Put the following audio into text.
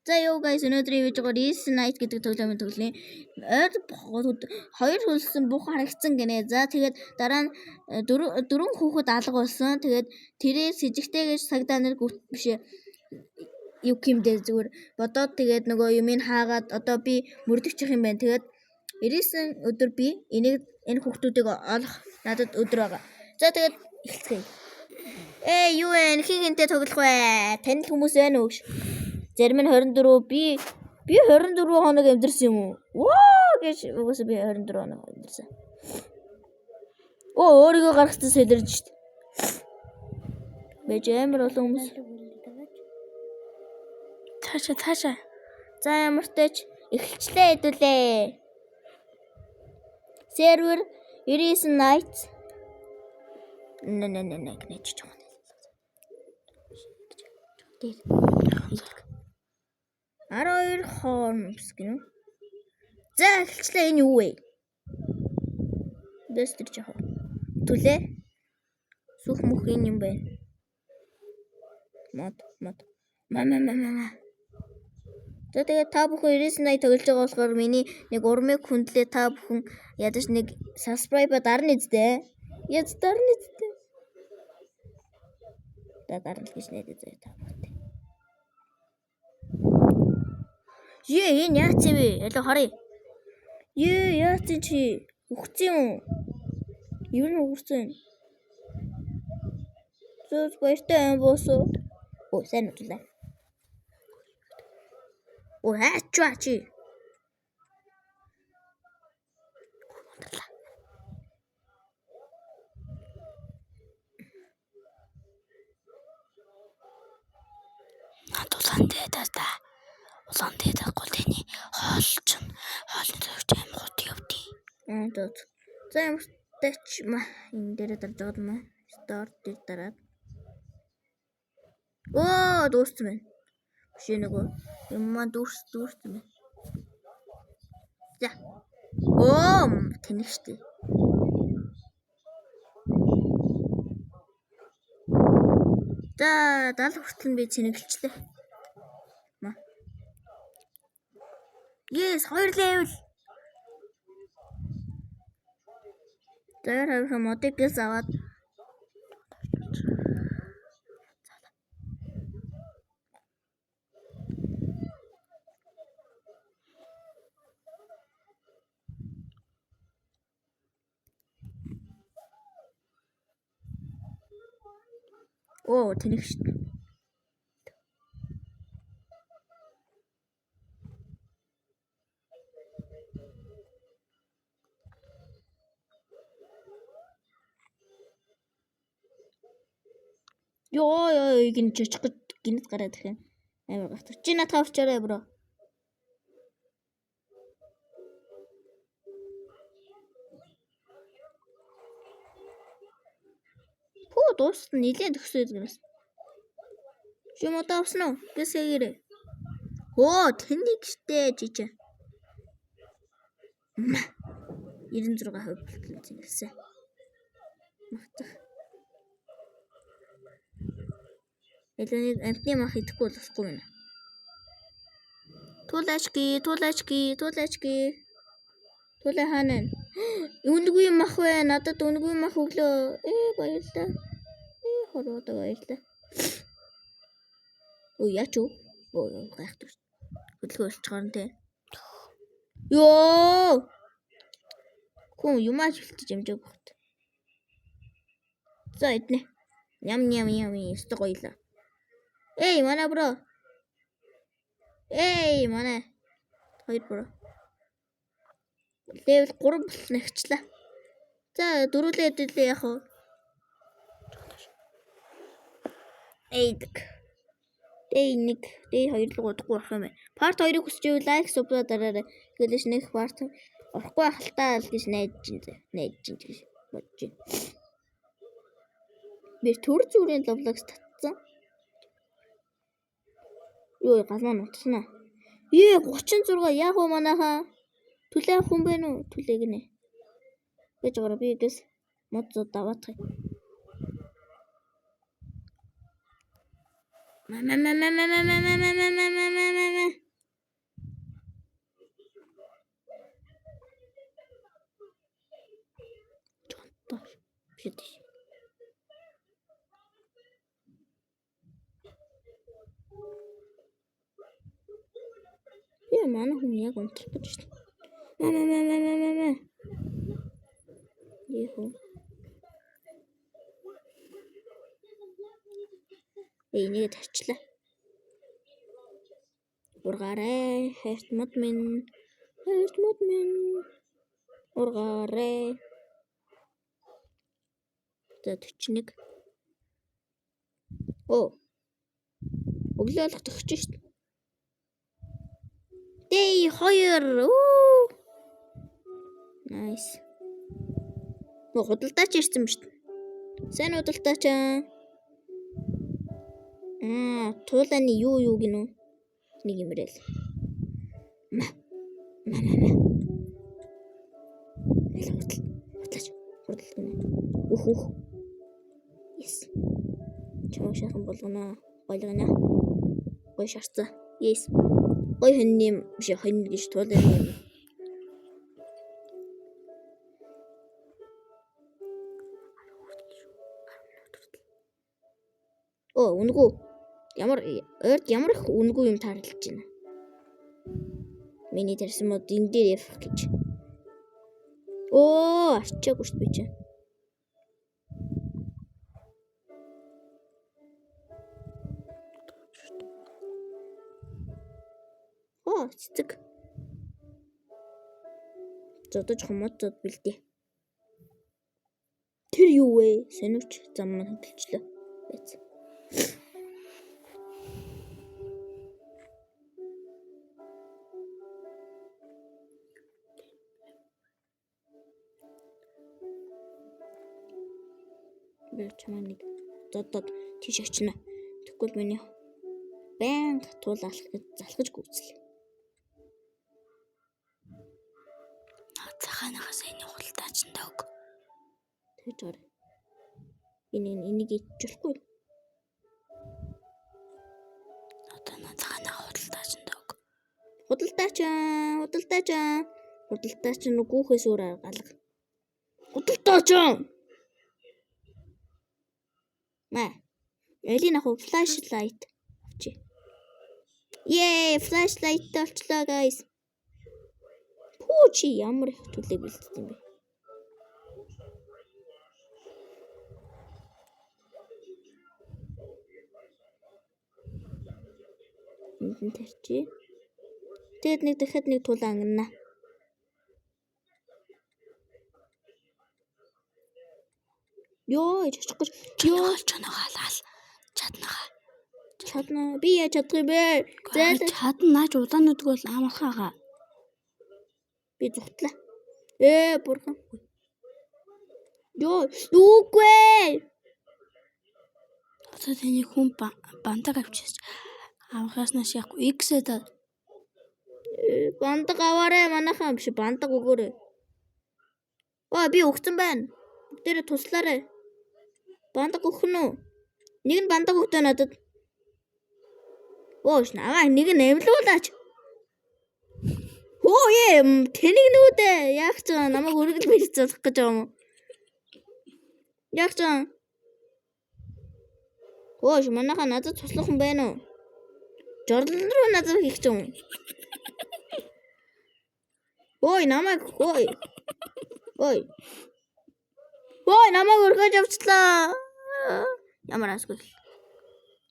За юу guys өнөөдөр ивэж байгаа Reese Night гэдэг тоглоомын тоглоом. Хоёр хөлсөн бүх харагдсан гинэ. За тэгээд дараа нь дөрвөн хүүхэд алга болсон. Тэгээд тэрээ сэжигтэйгэж цагдаа нар биш юу гэмдээ зүгээр бодоод тэгээд нөгөө юмыг хаагаад одоо би мөрдөгчих юм байна. Тэгээд 99 өдөр би энэ хүүхдүүдийг олох надад өдөр байгаа. За тэгээд эхэлцгээе. Юу вэ? Хинтээ тоглох вэ? Танил хүмүүс байна уу? Зарим нь 24 би 24 хоног амьдэрсэн юм уу? Ваа гэж угсаа би 24 хоног амьдэрсэн. Өөрийгөө гаргацсан сэлэрж шít. Бэж амар олон хүмүүс. Таша. За ямар ч тач эхэлчлээ хэдүүлээ. Server 99 nights. Нэж чам. Дээр. 12 хонс гинэ. За эхэлчлээ энэ юу вэ? Дэстэр жаа. Түлээ. Сүх мөх энэ юм байна. Мод. Мама. За тэгээд та бүхэн 99 night тоглож байгаа болохоор миний нэг урмыг хүндлээ та бүхэн ядаж нэг subscribe дарна үсттэй. Яз дарна үсттэй. Дарна гэж найдаж заяа та бүхэн. Энэ яац вэ? Ялаа харъя. Яац чи? Үхсэн юм. Юу нь үхсэн? Зөөс баяртай юм боосоо. Сайн утлаа. Хаач чи. Улаан дээд голтны хоолны төвч юм гот явдیں۔ За ямар тач энэ дээр дарж байгаа юм аа. Start дээр дараад. Дууссан байна. Биш нөгөө юм маань дууссан байна. За. Тэнэг штэ. За 70 хүртэл би цэнэглэлчлээ. Yes, 2 level. Тэр модыг гэлс аваад тэнэг штэ. Гин чичг гинэт гараад их юм. Амар гахт. Чи надад авчаарай бро. Дуусна нилээд өгсөд гэнэс. Чи модоо авсан уу? Гэсэгээрээ. Тэнэг штэ чичээ. 96% цэнгэлсэн. Магтах. Элэнийг амтны мах идэхгүй болохгүй байна. Туулачки. Туулаа хаана? Үнэгүй мах вэ? Надад үнэгүй мах өглөө. Баярлалаа. Хороод баярлалаа. Яач юу? Гайхдаг. Хөдөлгөөн болчихгоо нэ. Хүн юмаа хилтэж амжааг багт. За эднэ. Ням өстө гоёлаа. Манай бро. Манай. Хоёр бро. Level 3 болсноо ихчлээ. За дөрүүлээ хэдүүлээ яах вэ? Нэг 2 руу удахгүй болох юм байна. Part 2-ыг хүсч байвал лайк субсcribe дараарай. Тэгэлж нэг part орохгүй халтаа л гэж найдаж гэж бодож байна. Би төр зүрийн лавлагс татсан. Галмаа нутсан аа. 36 яах вэ манайхаа? Түлээ хүн байна уу? Түлээ гинэ. Гэж гараа би гэс мод зод даваах юм. Мама. Биш. Яа манай хүн яг унтрах гэж байна. Маа. Яхоо. Энийг тарчлаа. Ургаарай. Хайрт мод минь. Ургаарай. За 41. Оо. Өглөө болох төгсөж шít. Day 2. Nice. Худалдаач ирсэн юм шít. Сайн худалдаач аа. Туулааны юу гинэ? Нэг юмрэл. Маа. Худалдаж гинэ. Үх. Yes. Чамаа шахан болгоно. Гойлгоно. Гой шарцаа. Yes. Гой хоньны биш хонь гэж туулааны юм. Оо, үнгүү. Ямар их үнгүү юм таарлаж байна. Миний тарсан мод энэ дээр явах гэж. Оо, арчаагүй шүү би чинь. Оо, цэцэг. Зодож хомод зод бэлдээ. Тэр юу вэ? Сониуч зам маань хөдөлчлөө. Байц. Чамаа нэг зодод тийш очно. Тэгвэл миний байнга туулах гэж залхаж гүйцэл. Цаханаас энэ худалдаач дог. Тэгж ор. Энийг ичүүлэхгүй. Одоо цаханаа худалдаач дог. Худалдаач нүгүүхээс өөр аргалга. Худалдаач. Маа. Элина хоо flashlight авчи. Yay, flashlight олчлоо guys. Пүү чи ямар их төлөв бэлдсэн юм бэ? Энд тарчи. Тэгэд нэг дахиад нэг тулаан ангина. Ёо, чачих гэж. Ёо, чанагаалал. Чадна. Би яа чадах юм бэ? Чадна ч удаанууд бол амархаага. Би зүтлээ. Бурхан. Ёо, үгүй. Одоо тэний хүн бандаг авчиж авахаснаас яахгүй X-эд бандаг аваарэ манайхаа биш бандаг өгөөрэй. Би өгсөн байна. Тэр туслаарай. Бандаг өгөх нь үү? Нэг нь бандаг өгтөө надад. Наваа нэг нь авлуулаач. Тэнийг нүүдээ. Яах ч намайг өргөл мэрч залах гэж байгаа юм. Яах ч манайхаа надад туслах юм байна уу? Жорлон руу надад хийх ч юм. Намайг намайг өргөж авчлаа. Ямар асгүй.